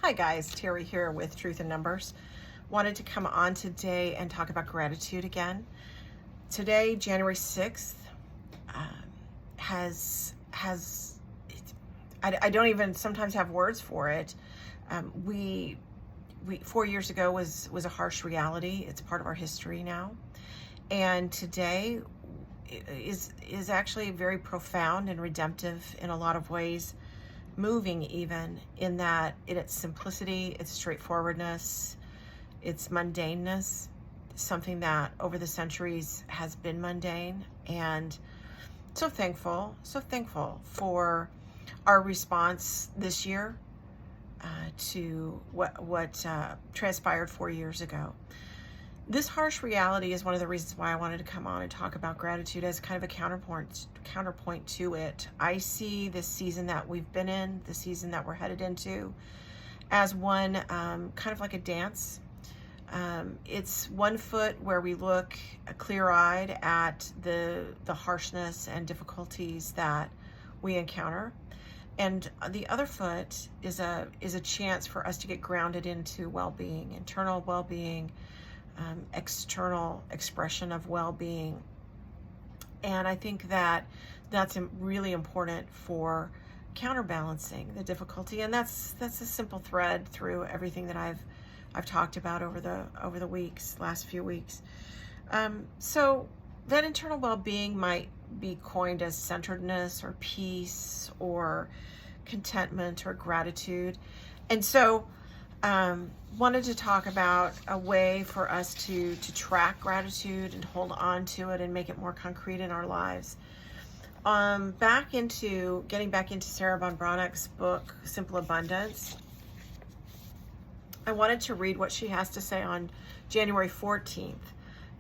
Hi guys, Terry here with Truth in Numbers. Wanted to come on today and talk about gratitude again. Today, January 6th, I don't even sometimes have words for it. We 4 years ago was a harsh reality. It's part of our history now. And today is actually very profound and redemptive in a lot of ways. Moving even in that in its simplicity, its straightforwardness, its mundaneness, something that over the centuries has been mundane. And so thankful for our response this year to what transpired 4 years ago. This harsh reality is one of the reasons why I wanted to come on and talk about gratitude as kind of a counterpoint to it. I see this season that we've been in, the season that we're headed into, as one kind of like a dance. It's one foot where we look clear-eyed at the harshness and difficulties that we encounter, and the other foot is a chance for us to get grounded into well-being, internal well-being, external expression of well-being. And I think that that's really important for counterbalancing the difficulty. And that's a simple thread through everything that I've talked about over the last few weeks. So that internal well-being might be coined as centeredness or peace or contentment or gratitude. And so wanted to talk about a way for us to track gratitude and hold on to it and make it more concrete in our lives. Getting back into Sarah Von Braunach's book, Simple Abundance. I wanted to read what she has to say on January 14th,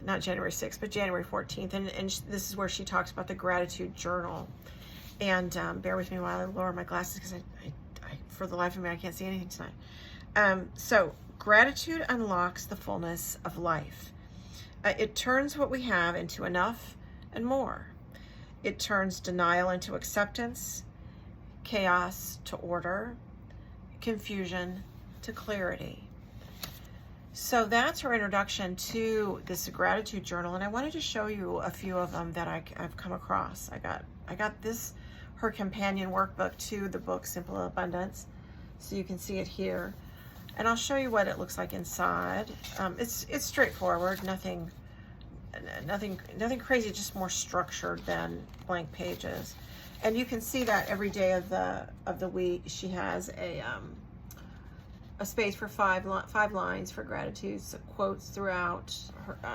not January 6th, but January 14th. And this is where she talks about the gratitude journal. And bear with me while I lower my glasses because I for the life of me, I can't see anything tonight. So gratitude unlocks the fullness of life. It turns what we have into enough and more. It turns denial into acceptance, chaos to order, confusion to clarity. So that's her introduction to this gratitude journal, and I wanted to show you a few of them that I've come across. I got her companion workbook to the book Simple Abundance, so you can see it here. And I'll show you what it looks like inside. It's straightforward, nothing crazy, just more structured than blank pages. And you can see that every day of the week she has a space for five lines for gratitude, so quotes throughout.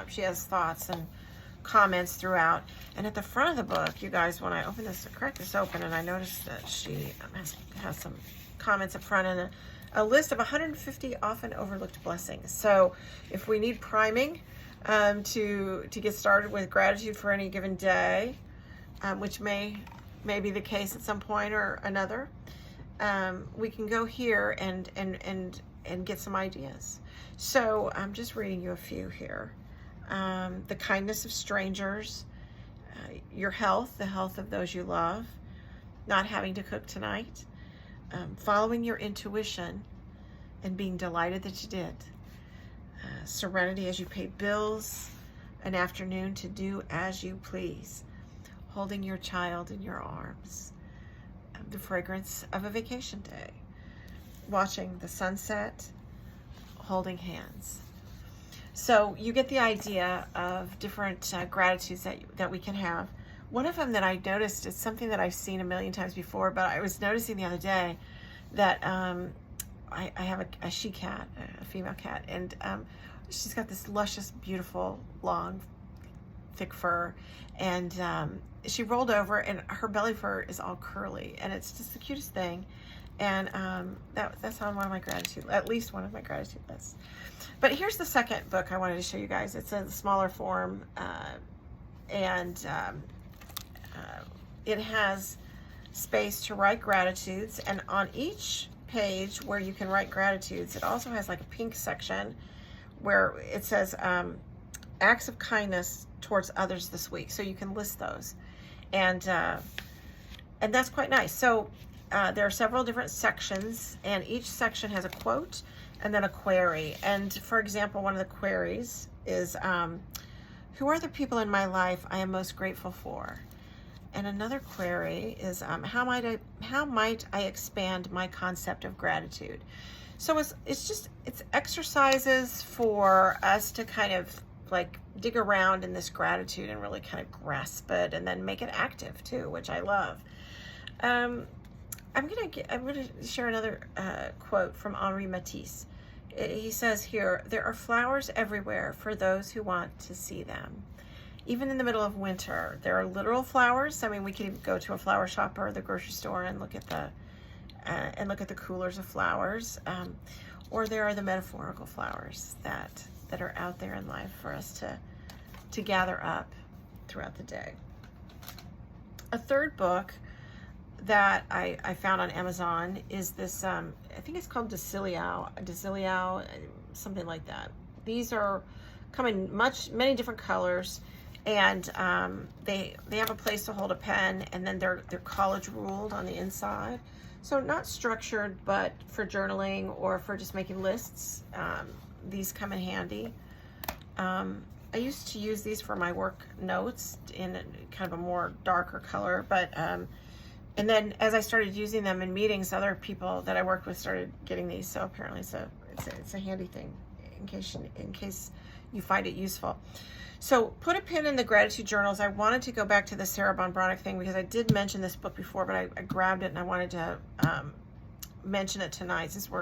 She has thoughts and comments throughout. And at the front of the book, you guys, when I open this, crack this open, and I noticed that she has some comments up front and a list of 150 often overlooked blessings. So if we need priming to get started with gratitude for any given day, which may be the case at some point or another, we can go here and get some ideas. So I'm just reading you a few here. The kindness of strangers, your health, the health of those you love, not having to cook tonight, following your intuition and being delighted that you did, serenity as you pay bills, an afternoon to do as you please, holding your child in your arms, the fragrance of a vacation day, watching the sunset, holding hands. So you get the idea of different gratitudes that we can have. One of them that I noticed is something that I've seen a million times before, but I was noticing the other day that I have a she cat, a female cat, and she's got this luscious, beautiful, long, thick fur, and she rolled over, and her belly fur is all curly, and it's just the cutest thing. And that's on one of my gratitude, at least one of my gratitude lists. But here's the second book I wanted to show you guys. It's in the smaller form, and it has space to write gratitudes, and on each page where you can write gratitudes, it also has like a pink section where it says acts of kindness towards others this week, so you can list those, and that's quite nice. So there are several different sections, and each section has a quote and then a query. And for example, one of the queries is, who are the people in my life I am most grateful for? And another query is, how might I expand my concept of gratitude? So it's exercises for us to kind of like dig around in this gratitude and really kind of grasp it, and then make it active too, which I love. I'm gonna share another quote from Henri Matisse. He says here, "There are flowers everywhere for those who want to see them. Even in the middle of winter, there are literal flowers. I mean, we could go to a flower shop or the grocery store and look at the coolers of flowers, or there are the metaphorical flowers that are out there in life for us to gather up throughout the day." A third book that I found on Amazon is this, I think it's called Deciliao, something like that. These come in many different colors, and they have a place to hold a pen, and then they're college ruled on the inside. So not structured, but for journaling or for just making lists, these come in handy. I used to use these for my work notes in kind of a more darker color, but and then as I started using them in meetings, other people that I worked with started getting these. So apparently it's a handy thing in case you find it useful. So put a pin in the gratitude journals. I wanted to go back to the Sarah Von Bronick thing because I did mention this book before, but I grabbed it and I wanted to mention it tonight since we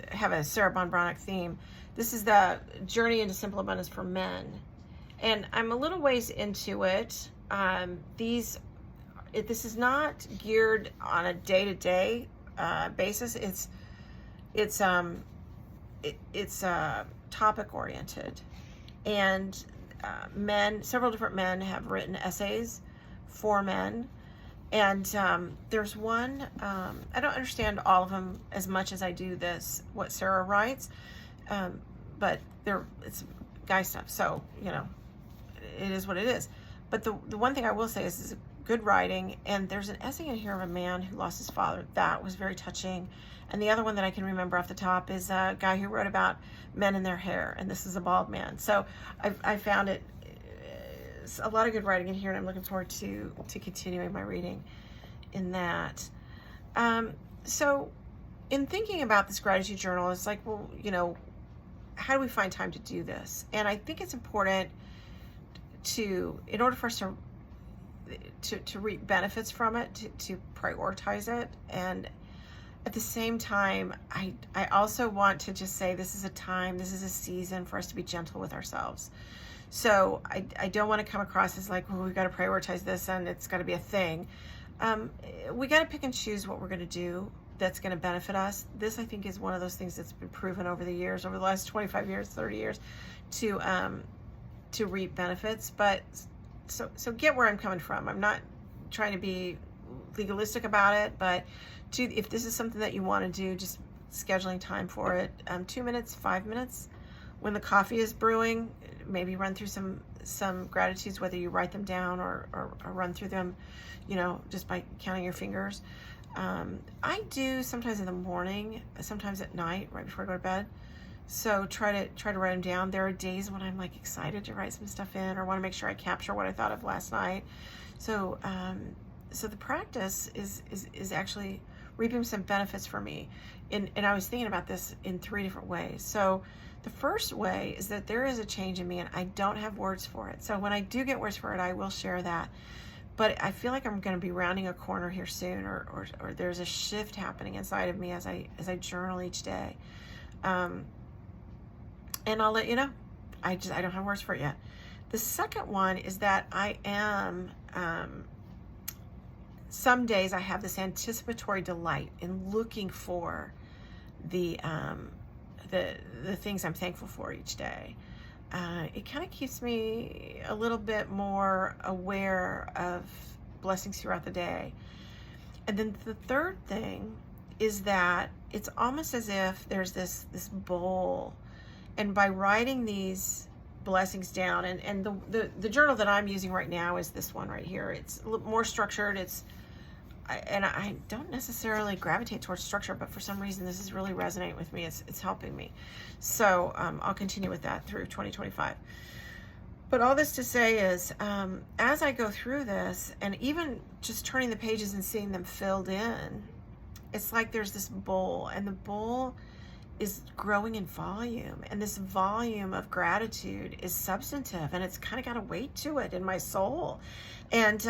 have a Sarah Von Bronick theme. This is the Journey into Simple Abundance for Men. And I'm a little ways into it. This is not geared on a day-to-day basis. It's topic oriented, and several different men have written essays for men, and there's one, I don't understand all of them as much as I do what Sarah writes, but it's guy stuff, so it is what it is. But the one thing I will say is good writing, and there's an essay in here of a man who lost his father. That was very touching. And the other one that I can remember off the top is a guy who wrote about men and their hair, and this is a bald man. So I found it's a lot of good writing in here, and I'm looking forward to continuing my reading in that. So in thinking about this gratitude journal, it's like, well, how do we find time to do this? And I think it's important in order for us to reap benefits from it, to prioritize it. And at the same time, I also want to just say this is a season for us to be gentle with ourselves. So I don't want to come across as like, well, we've got to prioritize this and it's got to be a thing. We got to pick and choose what we're going to do that's going to benefit us. This, I think, is one of those things that's been proven over the last 25 years, 30 years, to reap benefits. But so get where I'm coming from. I'm not trying to be legalistic about it, but if this is something that you want to do, just scheduling time for it, 2 minutes, 5 minutes, when the coffee is brewing, maybe run through some gratitudes, whether you write them down or run through them, just by counting your fingers. I do sometimes in the morning, sometimes at night, right before I go to bed. So try to write them down. There are days when I'm like excited to write some stuff in, or want to make sure I capture what I thought of last night. So the practice is actually reaping some benefits for me. And I was thinking about this in 3 different ways. So the first way is that there is a change in me and I don't have words for it. So when I do get words for it, I will share that. But I feel like I'm going to be rounding a corner here soon, or there's a shift happening inside of me as I journal each day. And I'll let you know. I don't have words for it yet. The second one is that I am, some days I have this anticipatory delight in looking for the things I'm thankful for each day. It kind of keeps me a little bit more aware of blessings throughout the day. And then the third thing is that it's almost as if there's this bowl, and by writing these blessings down, and the journal that I'm using right now is this one right here. It's a little more structured. It's I don't necessarily gravitate towards structure, but for some reason this is really resonating with me. It's helping me. So I'll continue with that through 2025. But all this to say is, as I go through this, and even just turning the pages and seeing them filled in, it's like there's this bowl, and the bowl is growing in volume, and this volume of gratitude is substantive, and it's kind of got a weight to it in my soul. And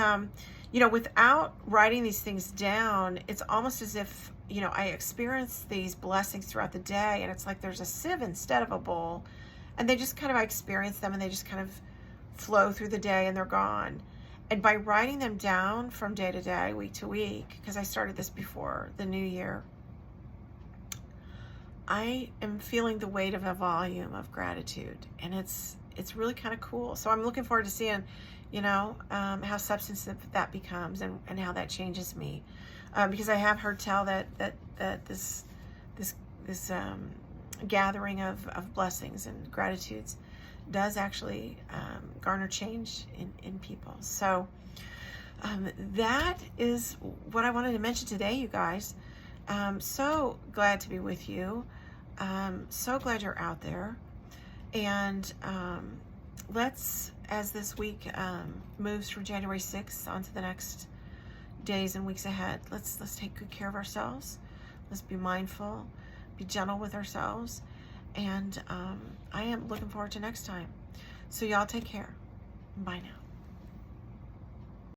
without writing these things down, it's almost as if I experience these blessings throughout the day, and it's like there's a sieve instead of a bowl, and they just kind of, I experience them, and they just kind of flow through the day, and they're gone. And by writing them down from day to day, week to week, because I started this before the new year, I am feeling the weight of a volume of gratitude, and it's really kind of cool. So I'm looking forward to seeing, how substantive that becomes, and how that changes me, because I have heard tell that this gathering of blessings and gratitudes does actually garner change in people. So that is what I wanted to mention today, you guys. So glad to be with you. So glad you're out there. And let's, as this week moves from January 6th onto the next days and weeks ahead, let's take good care of ourselves. Let's be mindful, be gentle with ourselves. And I am looking forward to next time. So y'all take care. Bye now.